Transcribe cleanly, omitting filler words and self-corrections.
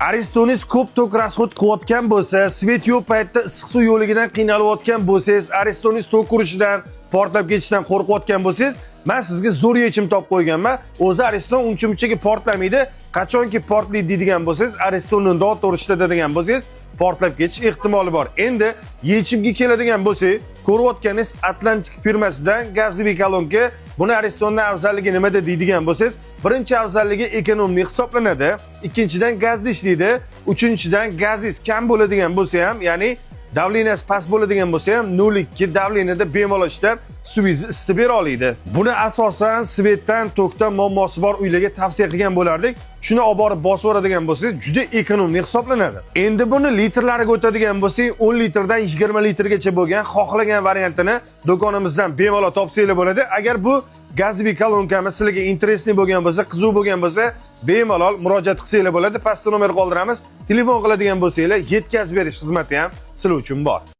Aristonis ko'p tok rasxod qilayotgan bo'lsa, svet yo'q paytda issiq suv yo'ligidan qiynalayotgan bo'lsangiz, Aristonis tok urishidan, portlab ketishidan qo'rqayotgan bo'lsangiz, men sizga zo'r yechim topib qo'yganman. O'zi Ariston uncha-munchaga portlamaydi. Qachonki portlaydi deydigan bo'lsangiz, Aristonni to'g'ri degan bo'lsangiz, portlab ketish ehtimoli bor. Endi yechimga keladigan bo'lsak, ko'rayotganingiz Atlantik firmasidan gazli kolonka. Buni Aristonning afzalligi nimada deydigan bo'lsangiz, birinchi afzalligi ekonomik hisoblanadi, ikkinchidan gazda ishlaydi, uchinchidan gaziz kam bo'ladigan bo'lsa ham, ya'ni davleniyasi past bo'ladigan bo'lsa ham 0,2 davleniyada bemalol ishlab suvingizni isitib bera oladi. Buni asosan svetdan, tokdan muammosi bor uylarga tavsiya qilgan bo'lardik. Shuni olib borib bosib o'radigan bo'lsangiz, juda ekonomik hisoblanadi. Endi buni litrlariga o'tadigan bo'lsak, 10 litrdan 20 litrgacha bo'lgan xohlagan variantini do'konimizdan bemalol topsanglar bo'ladi. Agar bu gazli kolonkamiz sizlarga interesli bo'lgan bo'lsa, qiziq bo'lgan bo'lsa, bemalol murojaat qilsanglar bo'ladi. Pastda nomer qoldiramiz. Telefon qiladigan bo'lsanglar, yetkazib berish xizmati ham sizlar uchun bor.